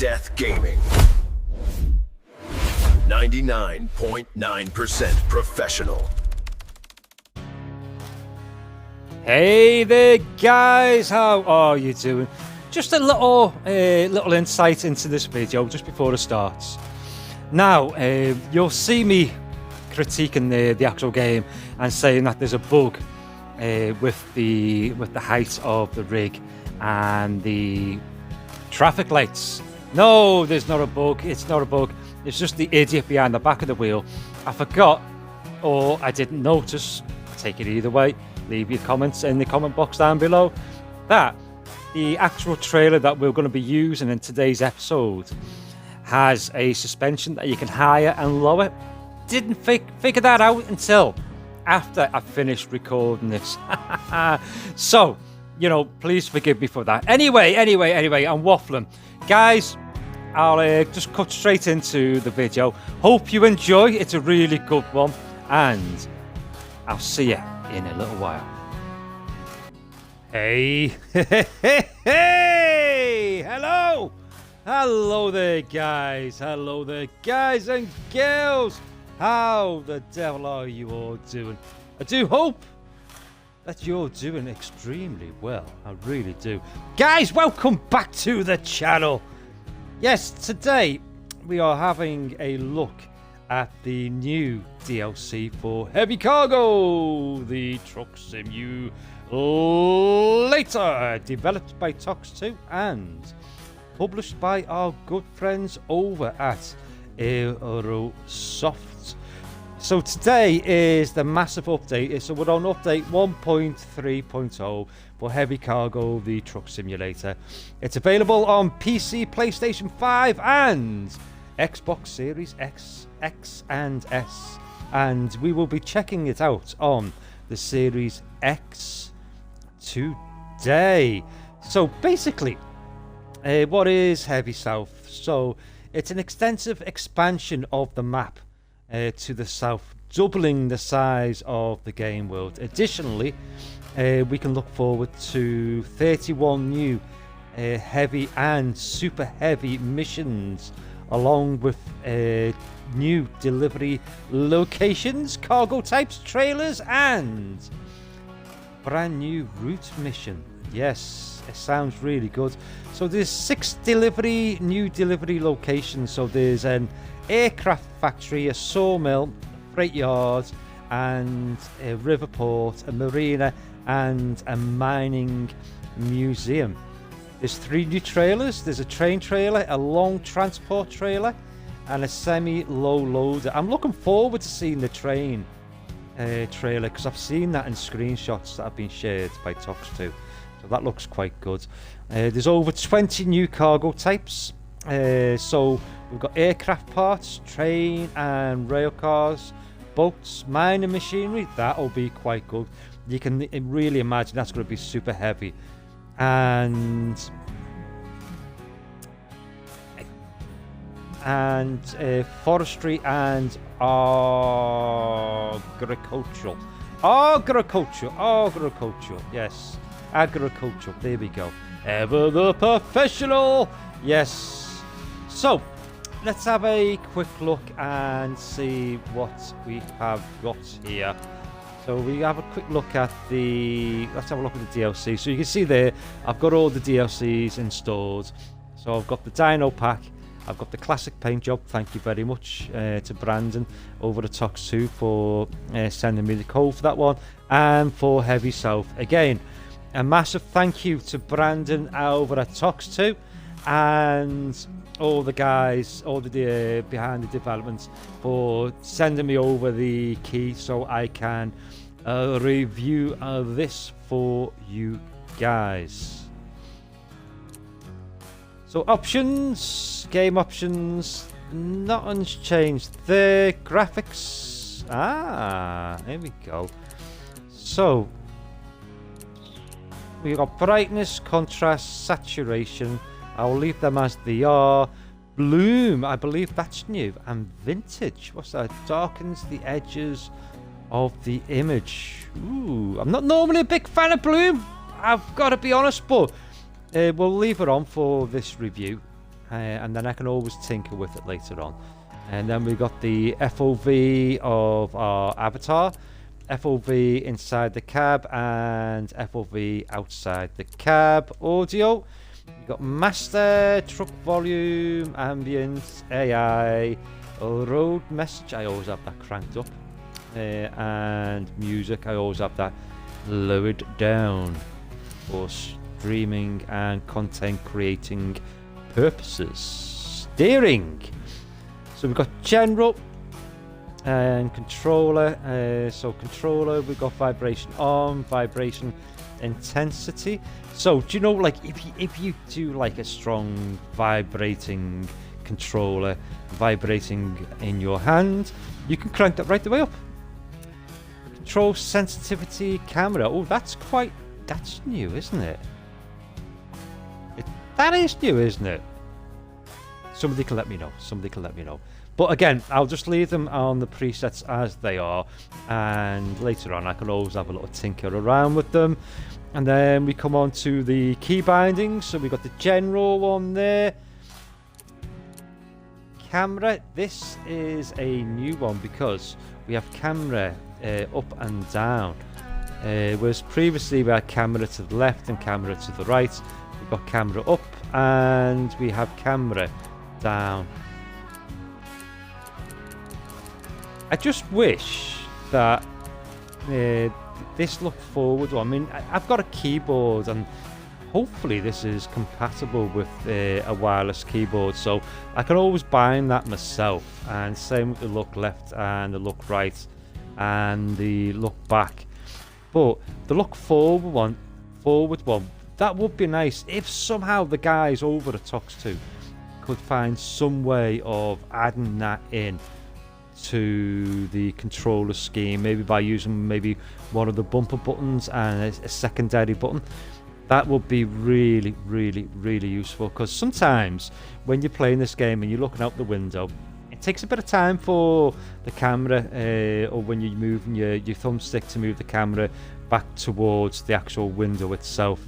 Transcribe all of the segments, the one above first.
Death Gaming. 99.9% professional. Hey there, guys, how are you doing? Just a little insight into this video just before it starts. Now, you'll see me critiquing the actual game and saying that there's a bug with the height of the rig and the traffic lights. No, there's not a bug. It's not a bug. It's just the idiot behind the back of the wheel. I forgot, or I didn't notice. Take it either way. Leave your comments in the comment box down below. That the actual trailer that we're going to be using in today's episode has a suspension that you can higher and lower. Didn't figure that out until after I finished recording this. So, you know, please forgive me for that. Anyway, I'm waffling. Guys, I'll just cut straight into the video. Hope you enjoy. It's a really good one. And I'll see you in a little while. Hey, hello there, guys. Hello there, guys and girls. How the devil are you all doing? I do hope that you're doing extremely well. I really do. Guys, welcome back to the channel. Yes, today we are having a look at the new DLC for Heavy Cargo, the Truck Simulator, developed by Tox² and published by our good friends over at Aerosoft. So today is the massive update. So we're on update 1.3.0 for Heavy Cargo, the Truck Simulator. It's available on PC, PlayStation 5 and Xbox Series X and S, and we will be checking it out on the Series X today. So basically, what is Heavy South? So it's an extensive expansion of the map to the south, doubling the size of the game world. Additionally, we can look forward to 31 new heavy and super heavy missions, along with new delivery locations, cargo types, trailers, and brand new route mission. Yes, it sounds really good. So there's 6 new delivery locations. So there's an aircraft factory, a sawmill, freight yard, and a river port, a marina, and a mining museum. There's 3 new trailers. There's a train trailer, a long transport trailer, and a semi-low loader. I'm looking forward to seeing the train trailer, because I've seen that in screenshots that have been shared by Tox². So that looks quite good. There's over 20 new cargo types. So we've got aircraft parts, train and rail cars, boats, mining machinery. That'll be quite good. You can really imagine that's going to be super heavy. And forestry and agricultural. Yes, agriculture. There we go. Ever the professional. Yes. So let's have a quick look and see what we have got here. So we have a quick look at let's have a look at the DLC. So you can see there, I've got all the DLCs installed. So I've got the Dino Pack, I've got the classic paint job. Thank you very much to Brandon over at Tox² for sending me the code for that one. And for Heavy South, again, a massive thank you to Brandon over at Tox² and all the guys, all the behind the developments, for sending me over the key so I can review this for you guys. So options, game options, nothing's changed. The graphics, here we go. So we got brightness, contrast, saturation. I'll leave them as they are. Bloom, I believe that's new. And vintage, what's that? Darkens the edges of the image. Ooh, I'm not normally a big fan of bloom, I've got to be honest, but we'll leave it on for this review. and then I can always tinker with it later on. And then we got the FOV of our avatar, FOV inside the cab, and FOV outside the cab. Audio, we got master, truck volume, ambience, AI, road message, I always have that cranked up, and music, I always have that lowered down for streaming and content creating purposes. Steering, so we've got general and controller. So controller, we've got vibration on, vibration intensity. So do you know, like if you do like a strong vibrating controller vibrating in your hand, you can crank that right the way up. Control sensitivity camera. Oh, that's new, isn't it? That is new, isn't it? Somebody can let me know. But again, I'll just leave them on the presets as they are, and later on I can always have a little tinker around with them. And then we come on to the key bindings. So we got the general one there. Camera, this is a new one because we have camera up and down, whereas previously we had camera to the left and camera to the right. We've got camera up and we have camera down. I just wish that this looked forward. I mean, I've got a keyboard and hopefully this is compatible with a wireless keyboard, so I can always bind that myself. And same with the look left and the look right and the look back. But the look forward one, that would be nice if somehow the guys over at Tox² could find some way of adding that in to the controller scheme, maybe by using maybe one of the bumper buttons and a secondary button. That would be really, really, really useful, because sometimes when you're playing this game and you're looking out the window, it takes a bit of time for the camera, or when you're moving your thumbstick to move the camera back towards the actual window itself.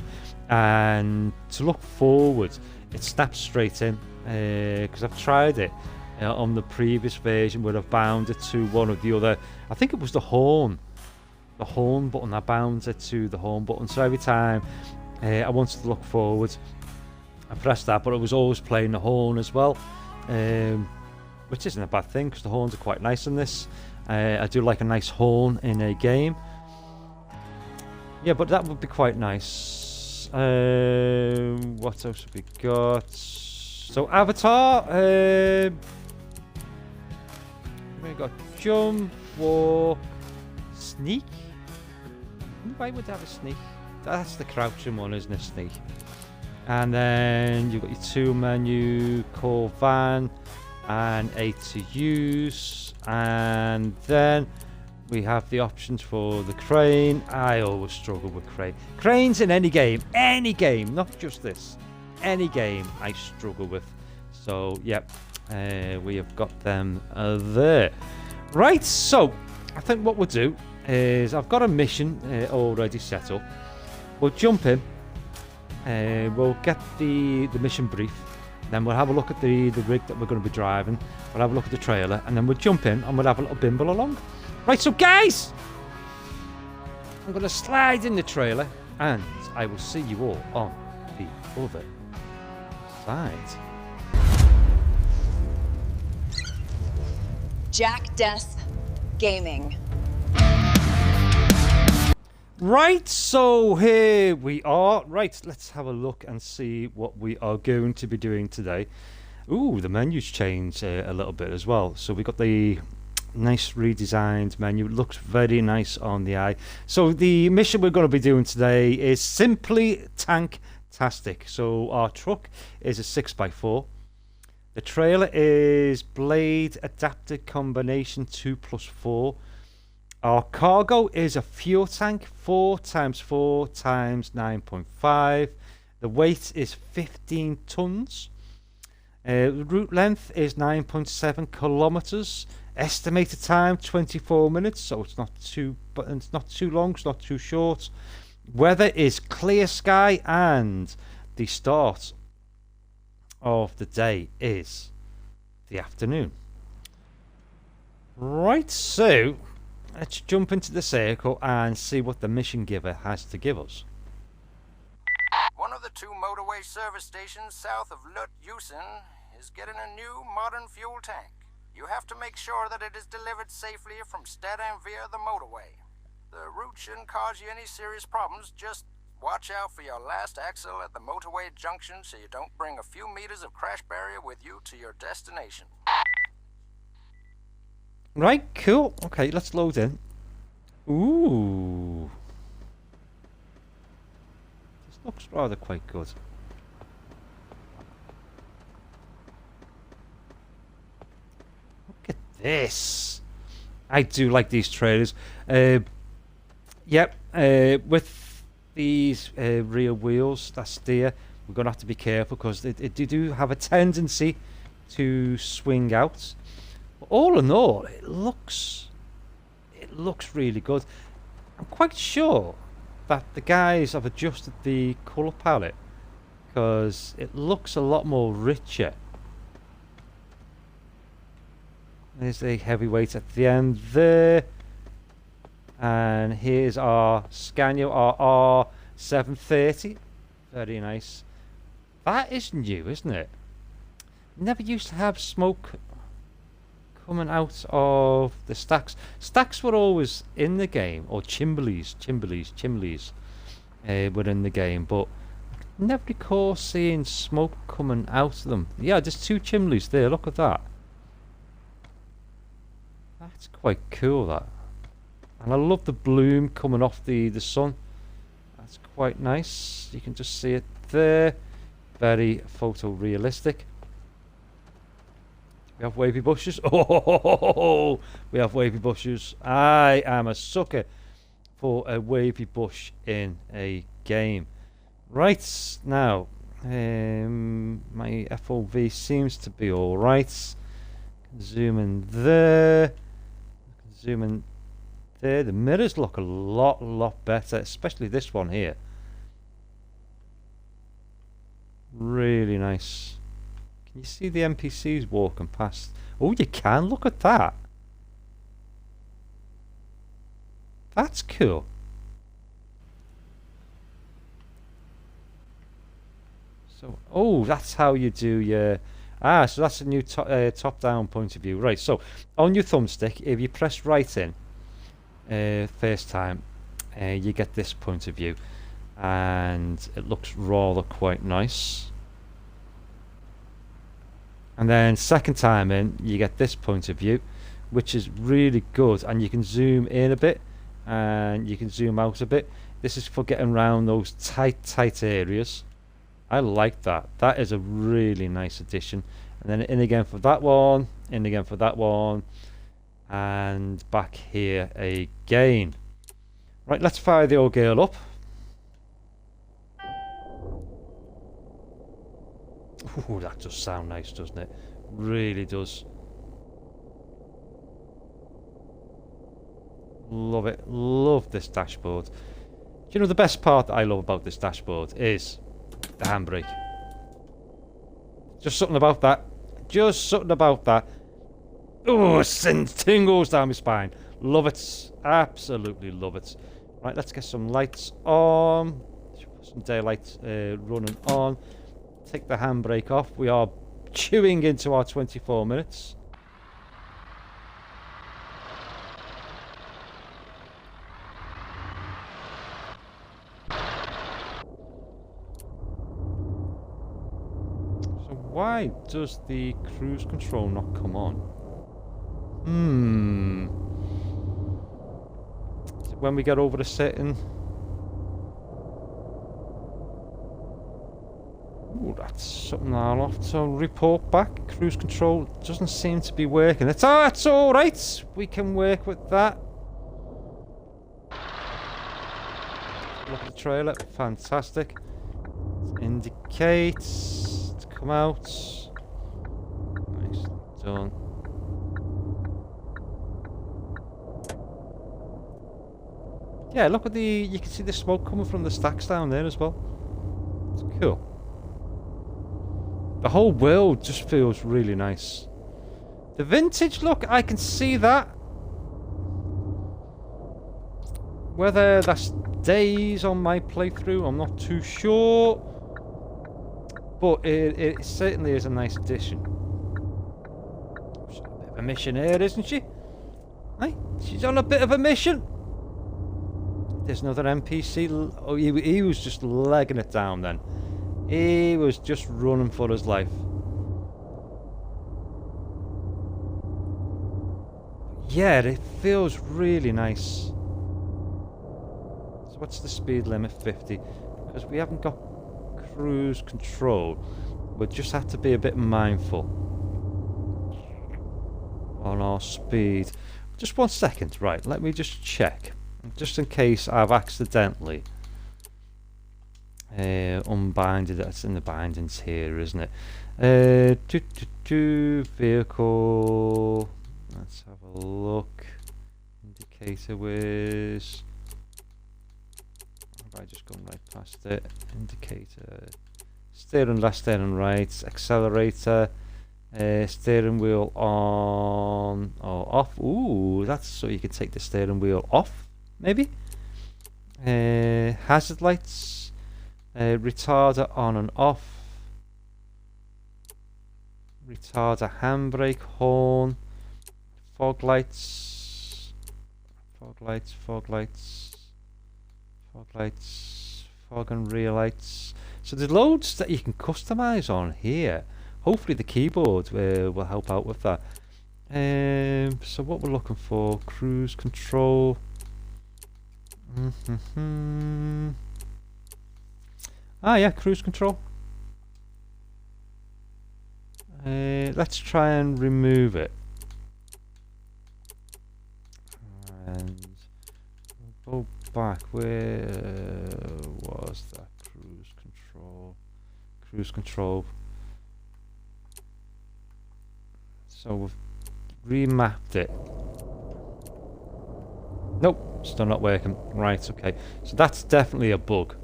And to look forward, it snaps straight in, because I've tried it on the previous version where I've bound it to one of the other, I think it was the horn button. I bound it to the horn button, so every time I wanted to look forward, I pressed that, but it was always playing the horn as well, which isn't a bad thing because the horns are quite nice in this. I do like a nice horn in a game. Yeah, but that would be quite nice. What else have we got? So avatar, we got jump, walk, sneak. Why would have a sneak? That's the crouching one, isn't it? Sneak. And then you've got your tool menu, call van, and A to use. And then we have the options for the crane. I always struggle with crane. Cranes in any game, not just this. Any game I struggle with. So, yep, we have got them there. Right, so I think what we'll do is I've got a mission already set up. We'll jump in, we'll get the mission brief, then we'll have a look at the rig that we're going to be driving, we'll have a look at the trailer, and then we'll jump in and we'll have a little bimble along. Right, so guys, I'm going to slide in the trailer and I will see you all on the other side. Jack Death Gaming. Right, so here we are. Right, let's have a look and see what we are going to be doing today. Ooh, the menu's changed a little bit as well. So we got the nice redesigned menu. It looks very nice on the eye. So the mission we're going to be doing today is Simply Tanktastic. So our truck is a 6x4. The trailer is blade adapted combination 2+4. Our cargo is a fuel tank 4x4 x 9.5. The weight is 15 tons. Route length is 9.7 kilometers. Estimated time 24 minutes. So it's not too long. It's not too short. Weather is clear sky, and the start of the day is the afternoon. Right, so let's jump into the circle and see what the mission giver has to give us. One of the 2 motorway service stations south of Lut-Yusen is getting a new modern fuel tank. You have to make sure that it is delivered safely from Stedham via the motorway. The route shouldn't cause you any serious problems, just watch out for your last axle at the motorway junction so you don't bring a few meters of crash barrier with you to your destination. Right, cool. Okay, let's load in. Ooh. This looks rather quite good. Look at this. I do like these trailers. Yep, with these rear wheels that steer, we're going to have to be careful because they do have a tendency to swing out. But all in all, it looks really good. I'm quite sure that the guys have adjusted the colour palette because it looks a lot more richer. There's the heavyweight at the end there. And here's our Scania, our R730. Very nice. That is new, isn't it? Never used to have smoke coming out of the stacks. Stacks were always in the game, or chimblies were in the game, but I never recall seeing smoke coming out of them. Yeah, there's 2 chimblies there, look at that. That's quite cool, that. And I love the bloom coming off the sun. That's quite nice. You can just see it there. Very photorealistic. We have wavy bushes. Oh, we have wavy bushes. I am a sucker for a wavy bush in a game. Right, now, my FOV seems to be alright. Zoom in there. Zoom in there. The mirrors look a lot better, especially this one here. Really nice. Can you see the NPCs walking past? Oh, you can. Look at that. That's cool. So, oh, that's how you do your... Ah, so that's a new top-down point of view. Right, so on your thumbstick, if you press right in first time, you get this point of view. And it looks rather quite nice. And then second time in, you get this point of view, which is really good. And you can zoom in a bit, and you can zoom out a bit. This is for getting around those tight areas. I like that. That is a really nice addition. And then in again for that one, in again for that one, and back here again. Right, let's fire the old girl up. Ooh, that does sound nice, doesn't it? Really does. Love it. Love this dashboard. Do you know the best part that I love about this dashboard is the handbrake. Just something about that. Just something about that. Oh, it sends tingles down my spine. Love it. Absolutely love it. Right, let's get some lights on. Some daylight running on. Take the handbrake off. We are chewing into our 24 minutes. So why does the cruise control not come on? Is it when we get over the setting? Ooh, that's something I'll have to report back. Cruise control doesn't seem to be working. That's alright. We can work with that. Look at the trailer. Fantastic. Let's indicate. Let's come out. Nice. Done. Yeah, look at the... You can see the smoke coming from the stacks down there as well. It's cool. The whole world just feels really nice. The vintage look, I can see that. Whether that's days on my playthrough, I'm not too sure. But it certainly is a nice addition. She's on a bit of a mission here, isn't she? Hey, she's on a bit of a mission. There's another NPC. Oh, he was just legging it down then. He was just running for his life. Yeah, it feels really nice. So what's the speed limit? 50. Because we haven't got cruise control. We just have to be a bit mindful on our speed. Just 1 second. Right, let me just check. Just in case I've accidentally unbinded. That's in the bindings here, isn't it? Vehicle. Let's have a look. Indicator whiz. Have I just gone right past it? Indicator. Steering left, steering right. Accelerator. Steering wheel on or off. Ooh, that's so you can take the steering wheel off, maybe. Hazard lights. Retarder on and off. Retarder handbrake, horn. Fog lights. Fog lights, fog lights. Fog lights. Fog and rear lights. So there's loads that you can customize on here. Hopefully the keyboard will help out with that. So what we're looking for, cruise control. Ah yeah, cruise control. Let's try and remove it. And we'll go back. Where was that cruise control? Cruise control. So we've remapped it. Nope, still not working. Right, okay. So that's definitely a bug.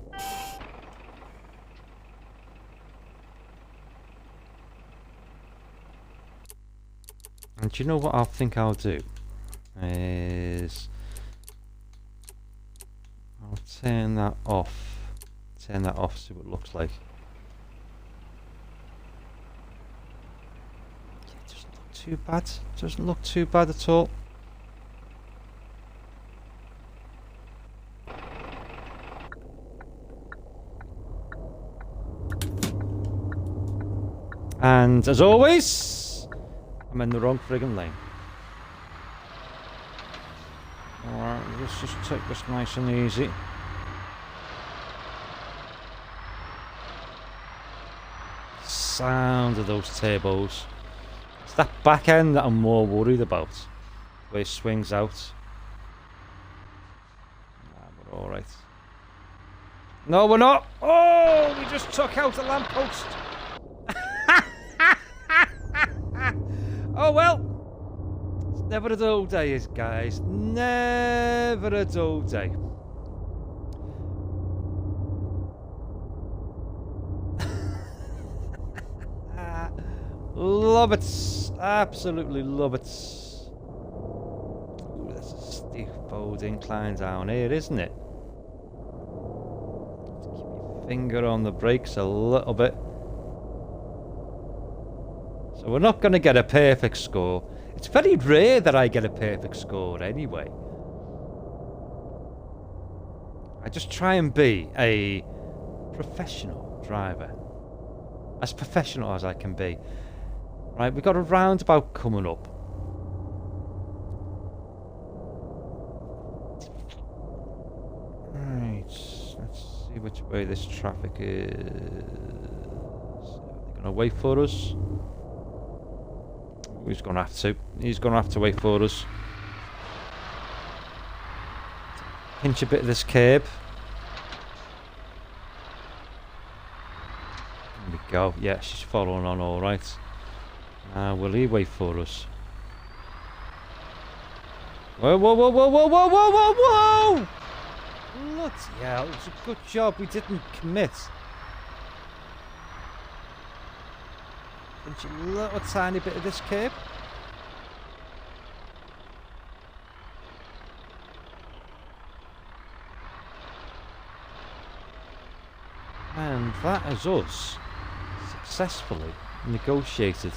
And do you know what I think I'll do? Is I'll turn that off. Turn that off, see what it looks like. Too bad. Doesn't look too bad at all. And as always, I'm in the wrong friggin' lane. Alright, let's just take this nice and easy. Sound of those turbos. It's that back end that I'm more worried about, where it swings out. Nah, we're alright. No, we're not! Oh, we just took out a lamppost! Oh well! It's never a dull day, guys. Never a dull day. Love it. Absolutely love it. Ooh, there's a steep bold incline down here, isn't it? Just keep your finger on the brakes a little bit. So we're not going to get a perfect score. It's very rare that I get a perfect score anyway. I just try and be a professional driver. As professional as I can be. Right, we've got a roundabout coming up. Right, let's see which way this traffic is. Are they going to wait for us? He's going to have to. He's going to have to wait for us. Pinch a bit of this curb. There we go. Yeah, she's following on all right. Will he wait for us? Whoa, whoa, whoa, whoa, whoa, whoa, whoa, whoa, whoa! Bloody hell, it was a good job we didn't commit. Punch a little tiny bit of this curb. And that is us successfully negotiated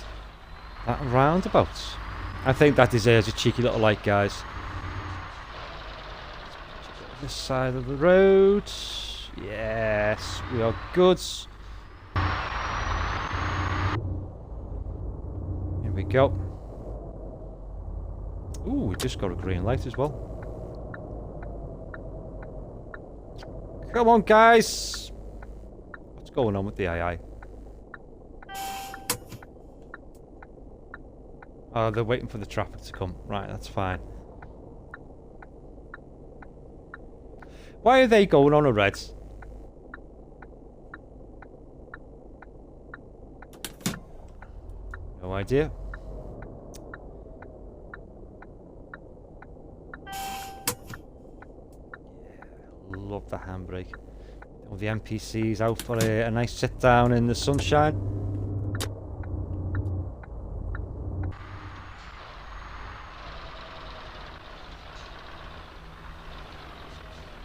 that roundabout. I think that deserves a cheeky little like, guys. This side of the road. Yes, we are good. Here we go. Ooh, we just got a green light as well. Come on, guys. What's going on with the AI? Oh, they're waiting for the traffic to come. Right, that's fine. Why are they going on a red? No idea. Yeah, love the handbrake. All the NPCs out for a nice sit down in the sunshine.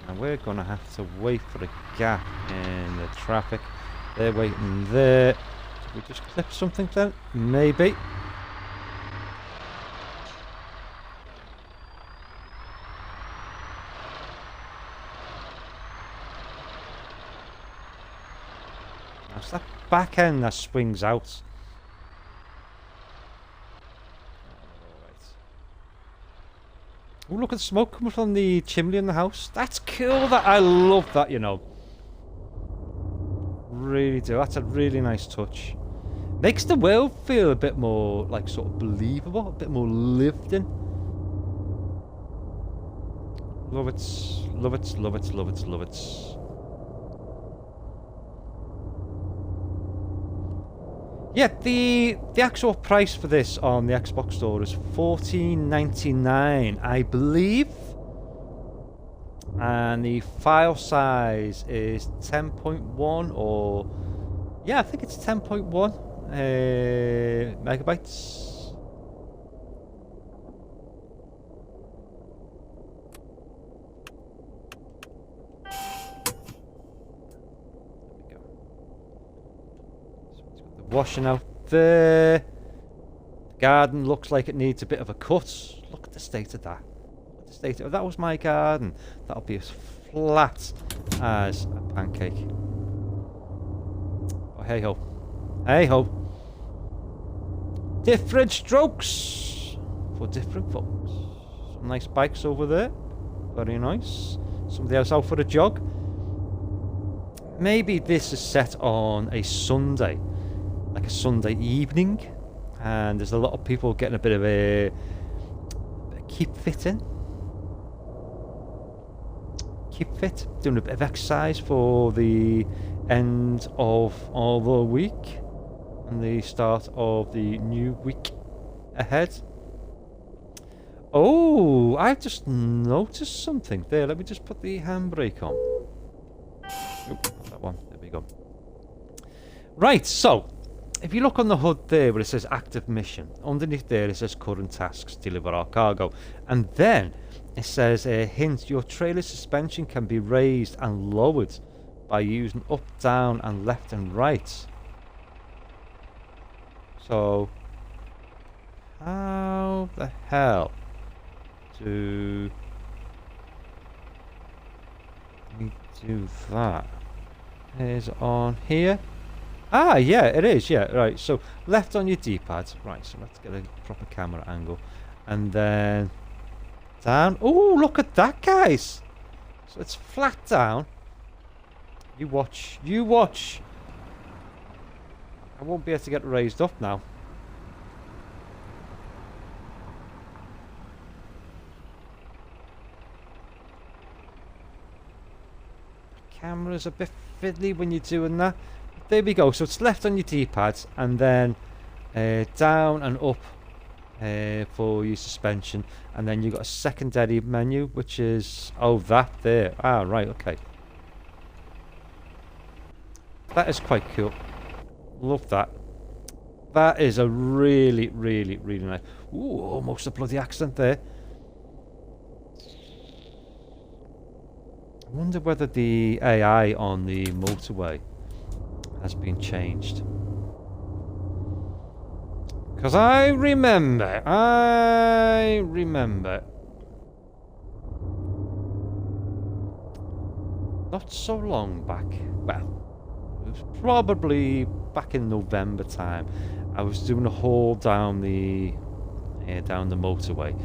And we're gonna have to wait for a gap in the traffic. They're waiting there. Did we just clip something then? Maybe. That's that back end that swings out. Oh, look at the smoke coming from the chimney in the house. That's cool. That I love that, you know. Really do. That's a really nice touch. Makes the world feel a bit more, like, sort of believable, a bit more lived in. Love it. Love it. Love it. Love it. Love it. Yeah, the actual price for this on the Xbox store is $14.99, I believe. And the file size is 10.1 or... yeah, I think it's 10.1 megabytes. Washing out there. The garden looks like it needs a bit of a cut. Look at the state of that. Look at the state of, if that was my garden, that'll be as flat as a pancake. Oh, hey ho. Hey ho. Different strokes for different folks. Some nice bikes over there. Very nice. Somebody else out for a jog. Maybe this is set on a Sunday. Like a Sunday evening, and there's a lot of people getting a bit of a keep fit in. Keep fit, doing a bit of exercise for the end of the week and the start of the new week ahead. Oh, I've just noticed something there. Let me just put the handbrake on. Oop, that one. There we go. Right, so if you look on the hood there where it says active mission, underneath there it says current tasks, deliver our cargo. And then it says a hint, your trailer suspension can be raised and lowered by using up, down and left and right. So how the hell do we do that? Is it on here? Ah, yeah, it is, yeah, right, so left on your D-pad, right, so let's get a proper camera angle, and then down, oh, look at that, guys, so it's flat down, you watch, I won't be able to get raised up now. The camera's a bit fiddly when you're doing that. There we go, so it's left on your D-pad and then down and up for your suspension, and then you've got a secondary menu which is, oh, that there, ah, right, okay, that is quite cool, love that. That is a really, really, really nice... Ooh, almost a bloody accident there. I wonder whether the AI on the motorway has been changed. Because I remember... Not so long back, well, it was probably back in November time, I was doing a haul down the motorway,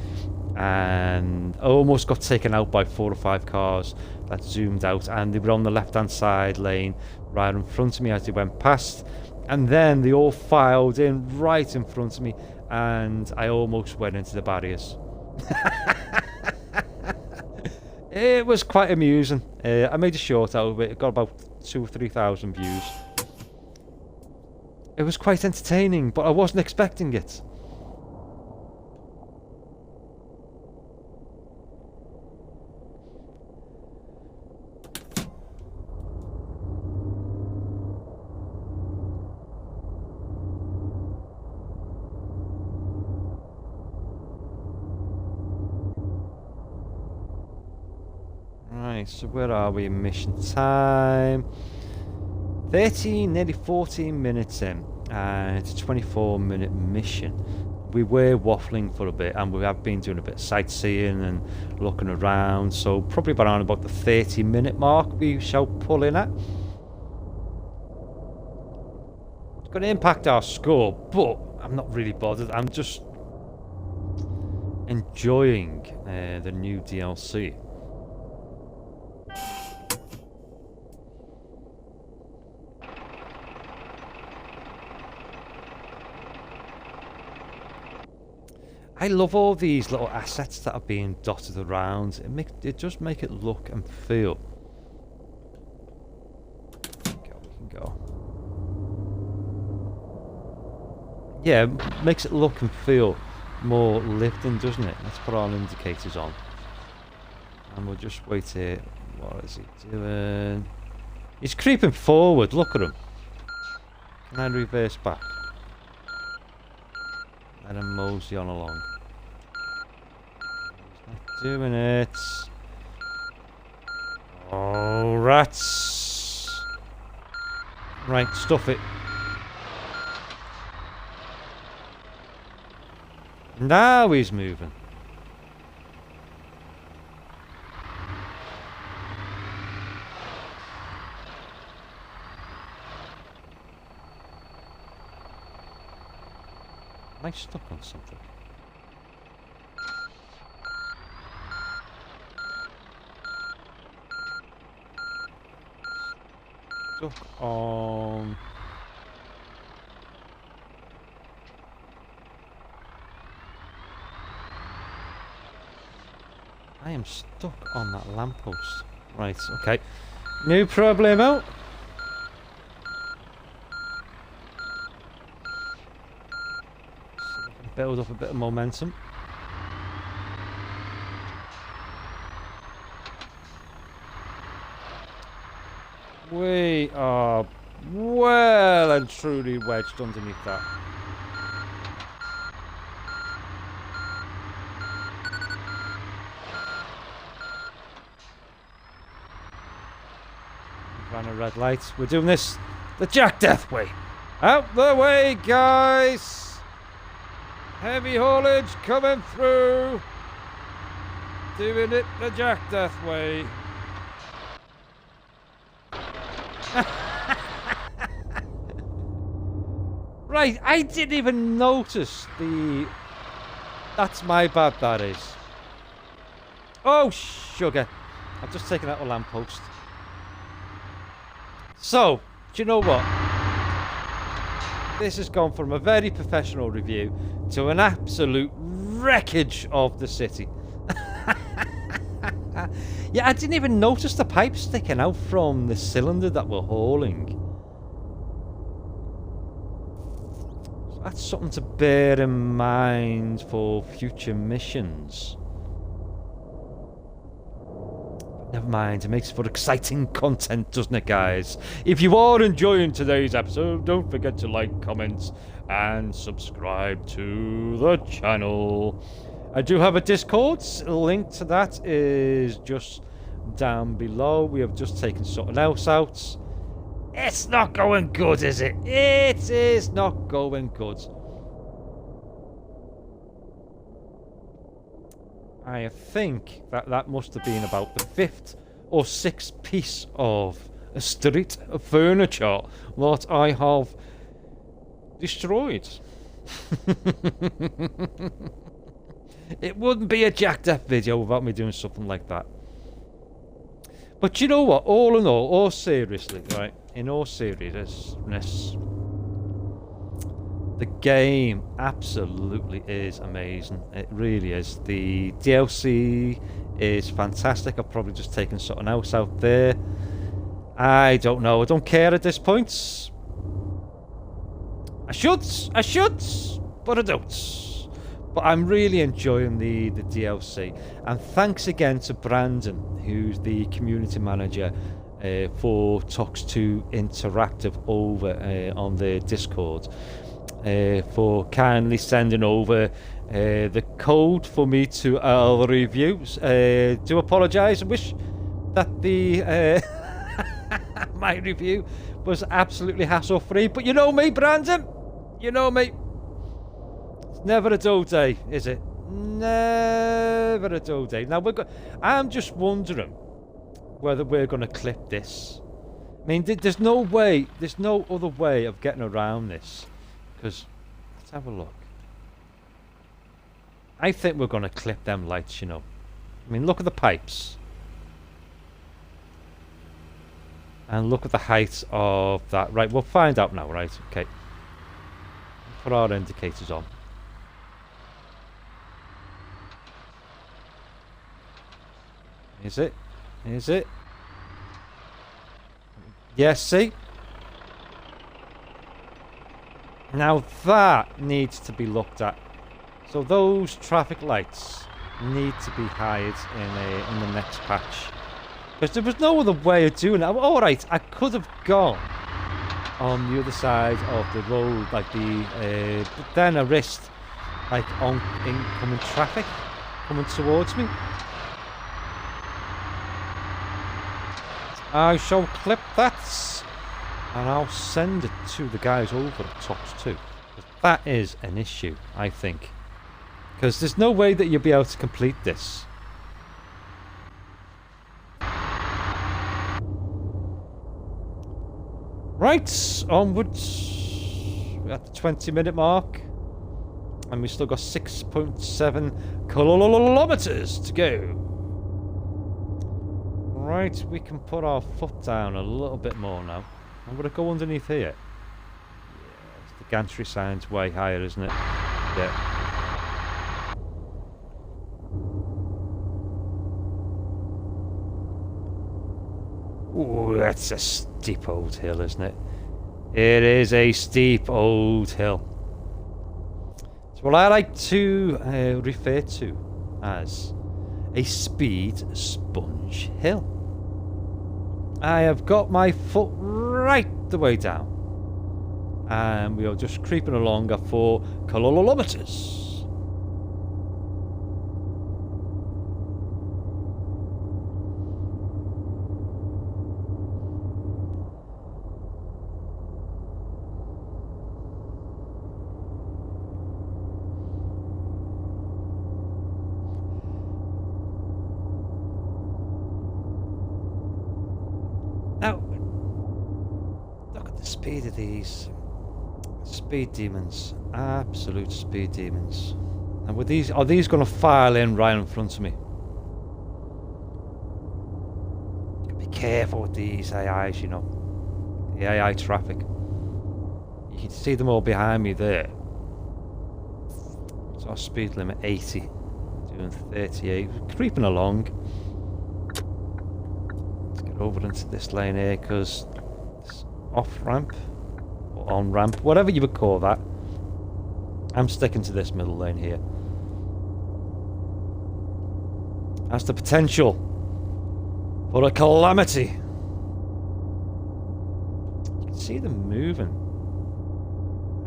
and I almost got taken out by 4 or 5 cars that zoomed out, and they were on the left-hand side lane right in front of me as they went past, and then they all filed in right in front of me, and I almost went into the barriers. It was quite amusing. I made a short out of it. It got about 2,000 or 3,000 views. It was quite entertaining, but I wasn't expecting it. So where are we in mission time? 13, nearly 14 minutes in, and it's a 24-minute mission. We were waffling for a bit, and we have been doing a bit of sightseeing and looking around, so probably around about the 30-minute mark we shall pull in at. It's going to impact our score, but I'm not really bothered. I'm just enjoying the new DLC. I love all these little assets that are being dotted around. It does make it look and feel. We can go. Yeah, it makes it look and feel more lived in, doesn't it? Let's put our indicators on. And we'll just wait here. What is he doing? He's creeping forward. Look at him. Can I reverse back? Let him mosey on along. He's not doing it. Oh, rats. Right, stuff it. Now he's moving. Am I stuck on something? Stuck on... I am stuck on that lamppost. Right, okay. No problemo. Build up a bit of momentum. We are well and truly wedged underneath that. Ran a red light. We're doing this the Jack Death way. Out the way, guys! Heavy haulage coming through. Doing it the Jack Death way. Right, I didn't even notice the... That's my bad, that is. Oh, sugar. I've just taken out a lamppost. So, do you know what? This has gone from a very professional review to an absolute wreckage of the city. Yeah, I didn't even notice the pipe sticking out from the cylinder that we're hauling. So that's something to bear in mind for future missions. Never mind, it makes for exciting content, doesn't it, guys? If you are enjoying today's episode, don't forget to like, comment, and subscribe to the channel. I do have a Discord. A link to that is just down below. We have just taken something else out. It's not going good, is it? It is not going good. I think that must have been about the 5th or 6th piece of street furniture that I have destroyed. It wouldn't be a jacked up video without me doing something like that. But you know what? All in all seriously, right? In all seriousness, the game absolutely is amazing. It really is. The DLC is fantastic. I've probably just taken something else out there. I don't know. I don't care at this point. I should, but I don't. But I'm really enjoying the DLC. And thanks again to Brandon, who's the community manager for Tox² Interactive over on the Discord. For kindly sending over the code for me to review. Do apologise. I wish that the my review was absolutely hassle-free. But you know me, Brandon. You know me. It's never a dull day, is it? Never a dull day. Now I'm just wondering whether we're going to clip this. I mean, there's no way. There's no other way of getting around this. Because, let's have a look. I think we're going to clip them lights, you know. I mean, look at the pipes. And look at the height of that. Right, we'll find out now, right? Okay. Put our indicators on. Is it? Is it? Yes, see? Now that needs to be looked at. So those traffic lights need to be hired in the next patch. Because there was no other way of doing it. Alright, I could have gone on the other side of the road, like but then I risked like incoming traffic coming towards me. I shall clip that. And I'll send it to the guys over at Tox². That is an issue, I think. Because there's no way that you'll be able to complete this. Right, onwards. We're at the 20-minute mark. And we've still got 6.7 kilometers to go. Right, we can put our foot down a little bit more now. I'm going to go underneath here. Yeah, the gantry sign's way higher, isn't it? Yeah. Ooh, that's a steep old hill, isn't it? It is a steep old hill. It's what I like to refer to as a speed sponge hill. I have got my foot right the way down. And we are just creeping along at 4 kilometers. Now, look at the speed of these speed demons, absolute speed demons. And with these, are these going to file in right in front of me? Be careful with these AIs, you know, the AI traffic. You can see them all behind me there. So our speed limit 80, doing 38, creeping along. Over into this lane here because it's off ramp or on ramp, whatever you would call that. I'm sticking to this middle lane here. Has the potential What a calamity! You can see them moving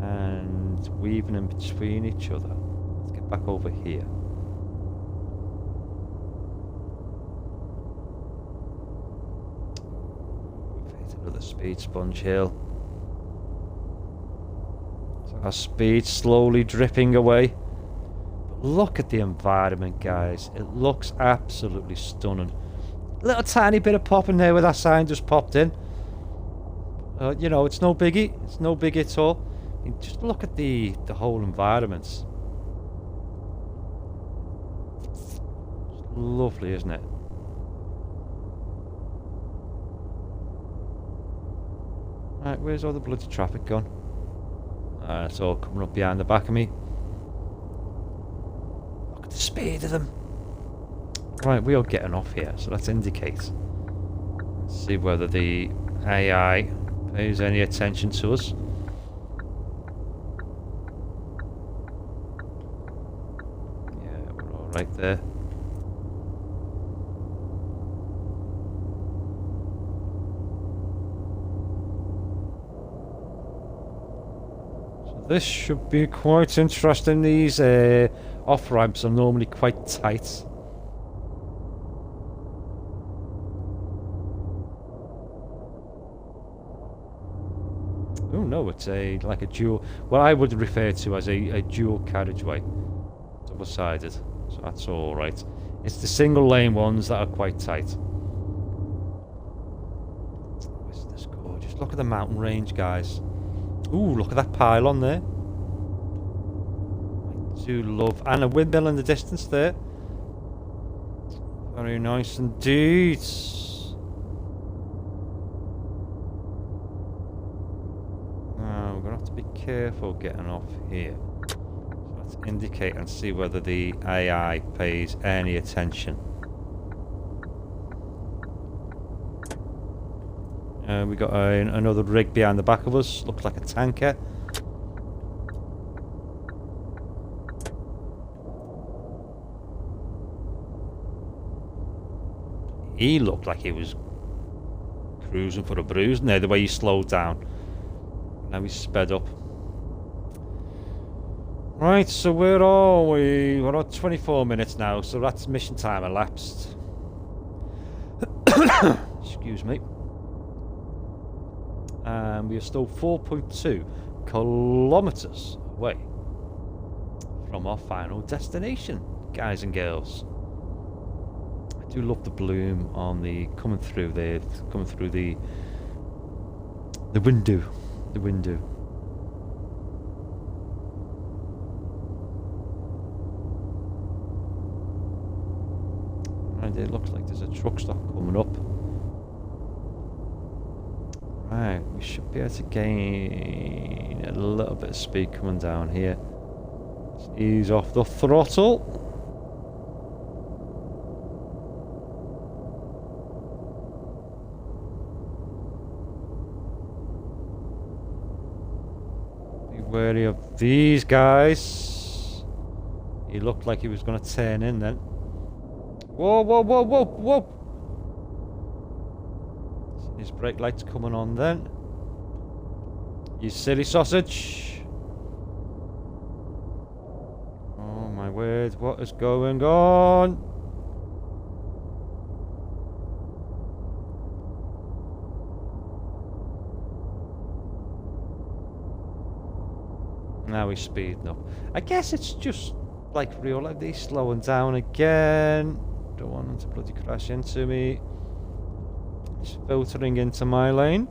and weaving in between each other. Let's get back over here. We've hit another speed sponge hill. So our speed slowly dripping away. But look at the environment, guys. It looks absolutely stunning. Little tiny bit of pop in there where that sign just popped in. You know, it's no biggie. It's no biggie at all. I mean, just look at the whole environment. It's lovely, isn't it? Right, where's all the bloody traffic gone? It's all coming up behind the back of me. Look at the speed of them. Right, we are getting off here, so let's indicate. Let's see whether the AI pays any attention to us. Yeah, we're all right there. So this should be quite interesting. These off-ramps are normally quite tight. Oh no, it's like a dual, what I would refer to as a dual carriageway, double-sided, so that's all right. It's the single lane ones that are quite tight. Isn't this gorgeous? Look at the mountain range, guys. Ooh, look at that pylon there. I do love, and a windmill in the distance there. Very nice indeed. Be careful getting off here. So let's indicate and see whether the AI pays any attention. We got another rig behind the back of us. Looks like a tanker. He looked like he was cruising for a bruise. No, the way he slowed down. Now he's sped up. Right, so where are we? We're on 24 minutes now, so that's mission time elapsed. Excuse me. And we are still 4.2 kilometers away from our final destination, guys and girls. I do love the bloom on the coming through there, coming through the window. The window. And it looks like there's a truck stop coming up. Right, we should be able to gain a little bit of speed coming down here. Let's ease off the throttle. Wary of these guys. He looked like he was going to turn in then. Whoa, whoa, whoa, whoa, whoa. His brake light's coming on then. You silly sausage. Oh my word, what is going on? Now he's speeding up. I guess it's just like real life. He's slowing down again. Don't want him to bloody crash into me. He's filtering into my lane.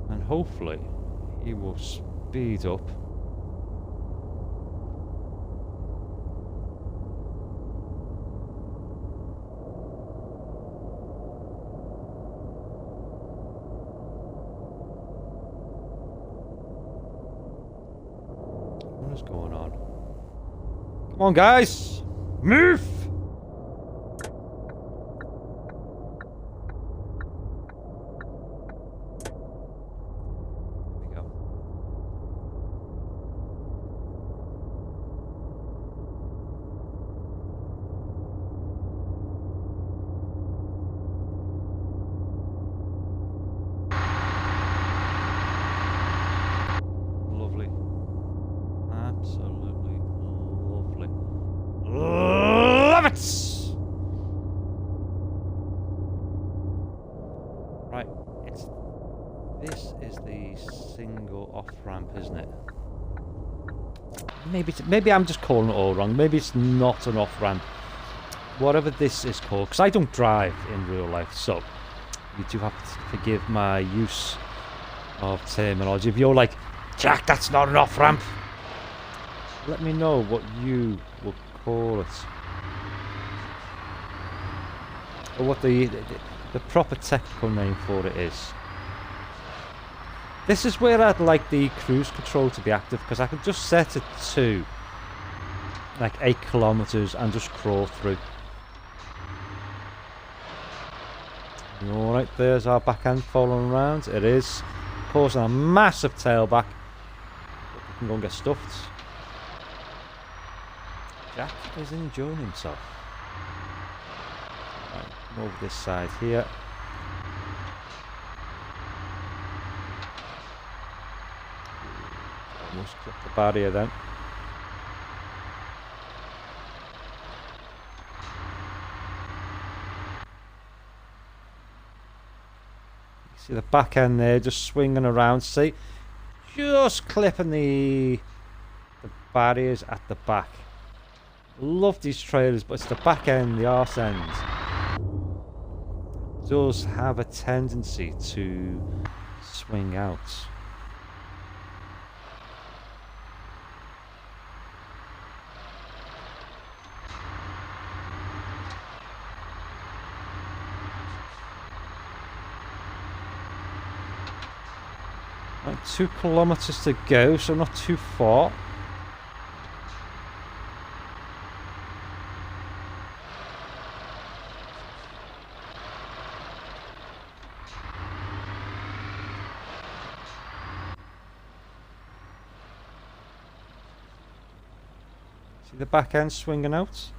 And hopefully he will speed up. Going on. Come on, guys! Move! There we go. Absolutely lovely. Love it! Right, this is the single off-ramp, isn't it? Maybe I'm just calling it all wrong. Maybe it's not an off-ramp. Whatever this is called, because I don't drive in real life, so you do have to forgive my use of terminology. If you're like, Jack, that's not an off-ramp, let me know what you would call it, or what the proper technical name for it is. This is where I'd like the cruise control to be active, because I could just set it to like 8 kilometers and just crawl through. Alright, there's our backhand following around. It is causing a massive tailback. We can go and get stuffed. Jack is enjoying himself. Right, come over this side here. Almost clipped the barrier then. See the back end there just swinging around. See, just clipping the barriers at the back. Love these trailers, but it's the back end, the arse end, does have a tendency to swing out. Right, 2 kilometers to go, so not too far. See the back end swinging out? So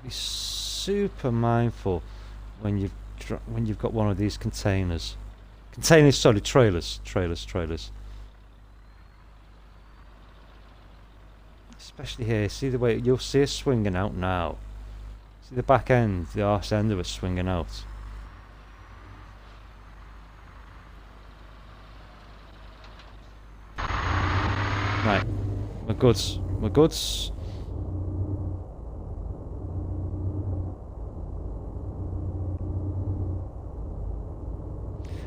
be super mindful when you've got one of these containers. Sorry, trailers. Especially here, see the way, you'll see it swinging out now. See the back end, the arse end of it swinging out. Right, we're goods.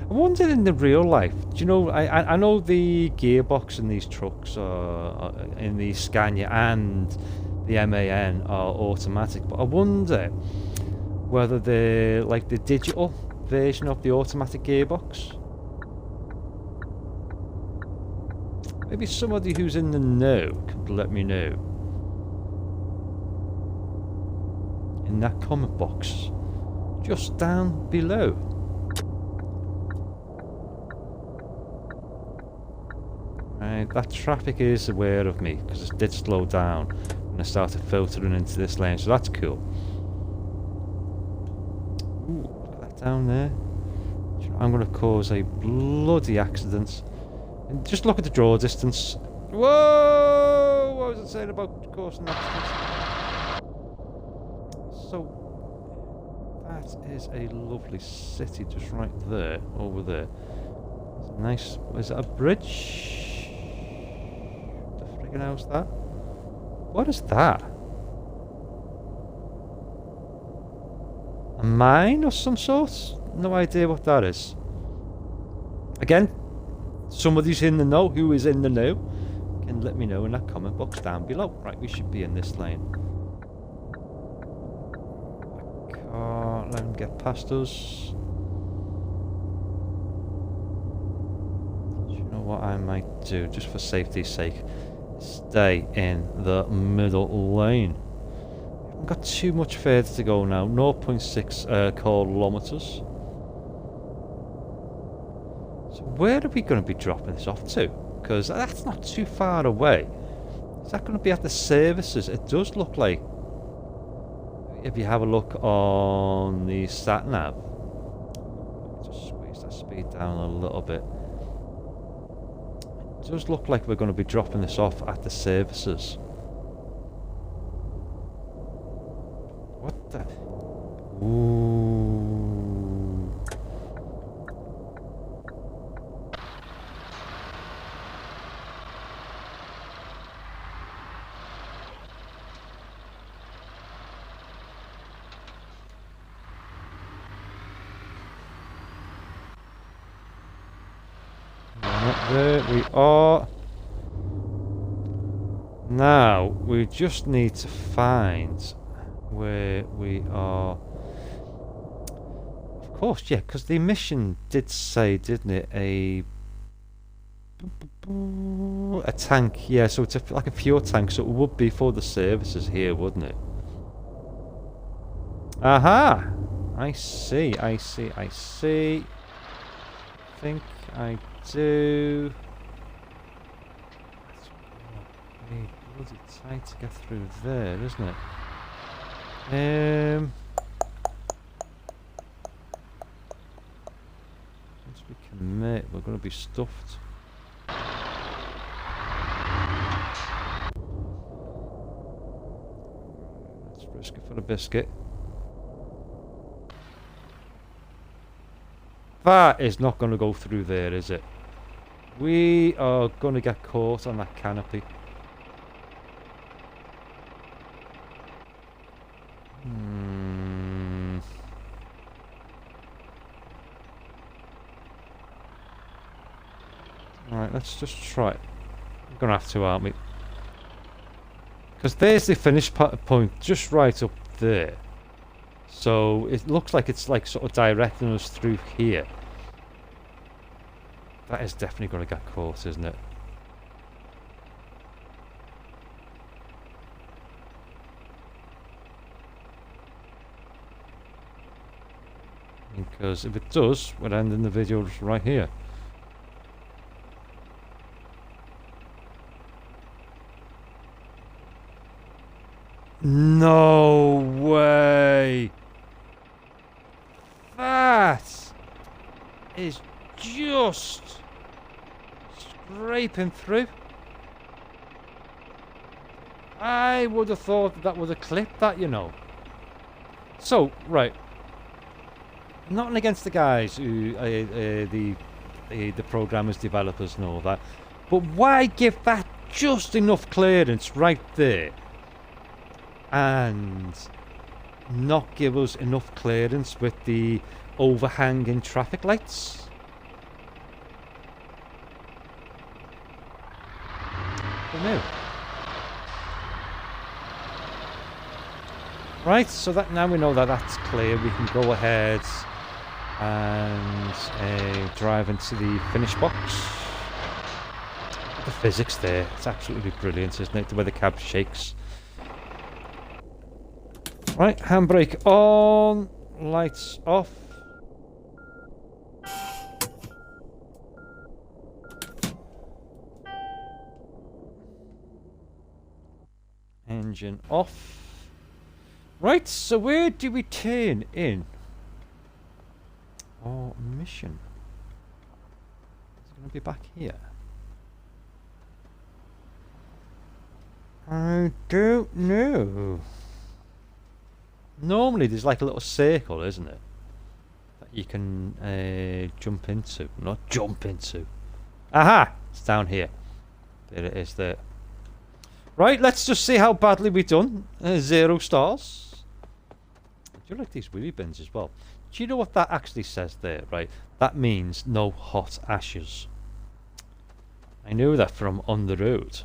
I wondered in the real life, do you know, I know the gearbox in these trucks, in the Scania and the MAN are automatic, but I wonder whether they're like the digital version of the automatic gearbox. Maybe somebody who's in the know could let me know in that comment box just down below. Right, that traffic is aware of me because it did slow down when I started filtering into this lane, so that's cool. Ooh, look at that down there. I'm going to cause a bloody accident. And just look at the draw distance. Whoa! What was it saying about causing accidents? So, that is a lovely city just right there, over there. It's a nice, is it a bridge? How's that? What is that? A mine of some sort? No idea what that is. Again, somebody's in the know, who is in the know, can let me know in that comment box down below. Right, we should be in this lane. I can't let him get past us. Do you know what I might do, just for safety's sake? Stay in the middle lane. We haven't got too much further to go now. 0.6 kilometers. So where are we going to be dropping this off to? Because that's not too far away. Is that going to be at the services? It does look like, if you have a look on the sat nav, just squeeze that speed down a little bit. It does look like we're going to be dropping this off at the services. What the... Ooh. There we are. Now we just need to find where we are. Of course, yeah, because the mission did say, didn't it, a tank? Yeah, so it's like a fuel tank, so it would be for the services here, wouldn't it? Aha! I see. I think I do. It's bloody tight to get through there, isn't it? Once we commit, we're going to be stuffed. Let's risk it for a biscuit. That is not going to go through there, is it? We are going to get caught on that canopy. Alright, let's just try it. We're going to have to, aren't we? Because there's the finish point just right up there. So it looks like it's like sort of directing us through here. That is definitely going to get caught, isn't it? Because if it does, we're ending the video just right here. No way! That is just scraping through. I would have thought that would have clipped that, you know. So, right. Nothing against the guys who, the programmers, developers and all that. But why give that just enough clearance right there? And not give us enough clearance with the overhanging traffic lights? I don't know. Right, so that now we know that that's clear, we can go ahead and drive into the finish box. The physics there, it's absolutely brilliant, isn't it? The way the cab shakes. Right, handbrake on, lights off. Engine off. Right, so where do we turn in our mission? Is it going to be back here? I don't know. Normally there's like a little circle, isn't it? That you can jump into. Not jump into. Aha! It's down here. There it is there. Right, let's just see how badly we've done. 0 stars. I do like these wheelie bins as well. Do you know what that actually says there, right? That means no hot ashes. I know that from on the road.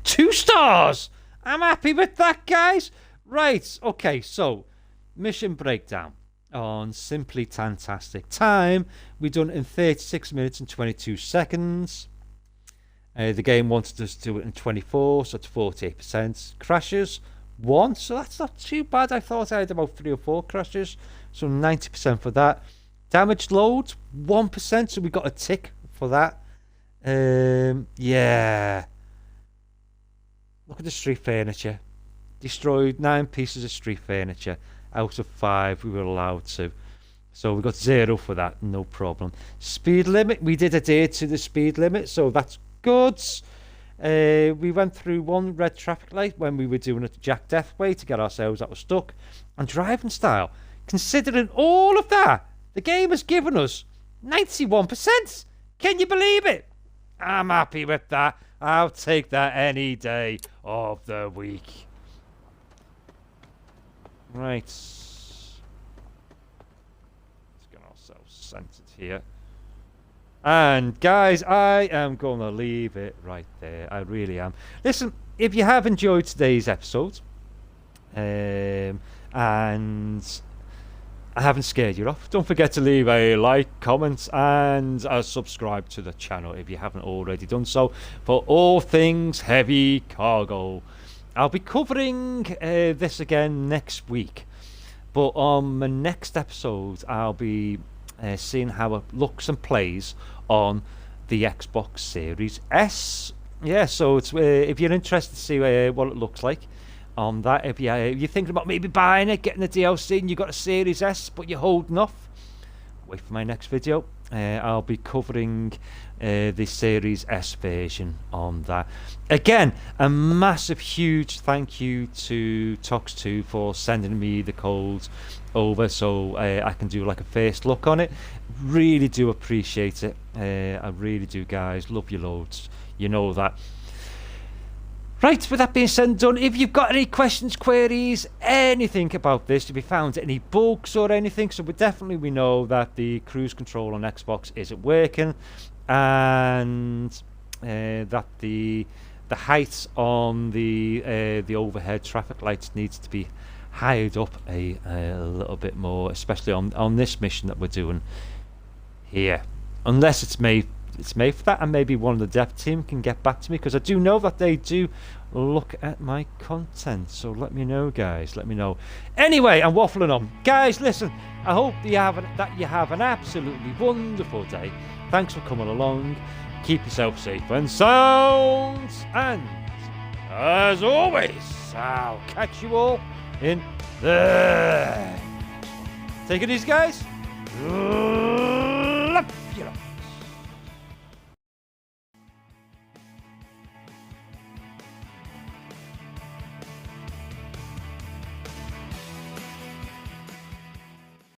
2 stars! I'm happy with that, guys. Right, okay, so mission breakdown on Simply Tanktastic. Time, we done in 36 minutes and 22 seconds. The game wanted us to do it in 24, so it's 48%. Crashes, 1, so that's not too bad. I thought I had about 3 or 4 crashes, so 90% for that. Damaged loads, 1%, so we got a tick for that. Yeah. Look at the street furniture. Destroyed 9 pieces of street furniture out of 5 we were allowed to. So we got 0 for that, no problem. Speed limit, we did adhere to the speed limit, so that's good. We went through 1 red traffic light when we were doing it the Jack Death way to get ourselves out of stuck. And driving style, considering all of that, the game has given us 91%. Can you believe it? I'm happy with that. I'll take that any day of the week. Right. Let's get ourselves centered here. And guys, I am going to leave it right there. I really am. Listen, if you have enjoyed today's episode, and I haven't scared you off, don't forget to leave a like, comment, and subscribe to the channel if you haven't already done so for all things heavy cargo. I'll be covering this again next week, but on the next episode I'll be seeing how it looks and plays on the Xbox Series S. Yeah, so it's if you're interested to see what it looks like on that, if you're thinking about maybe buying it, getting the DLC, and you've got a Series S but you're holding off, wait for my next video. I'll be covering the Series S version on that. Again, a massive huge thank you to Tox² for sending me the codes over so I can do like a first look on it. Really do appreciate it. I really do, guys. Love you loads. You know that. Right, with that being said and done, if you've got any questions, queries, anything about this, if you found any bugs or anything, so we know that the cruise control on Xbox isn't working, and that the height on the overhead traffic lights needs to be highed up a little bit more, especially on this mission that we're doing here. Unless it's made for that, and maybe one of the dev team can get back to me, because I do know that they do look at my content. So let me know, guys. Let me know. Anyway, I'm waffling on, guys. Listen, I hope you have an absolutely wonderful day. Thanks for coming along. Keep yourself safe and sound, and as always, I'll catch you all in there. Take it easy, guys. Love you.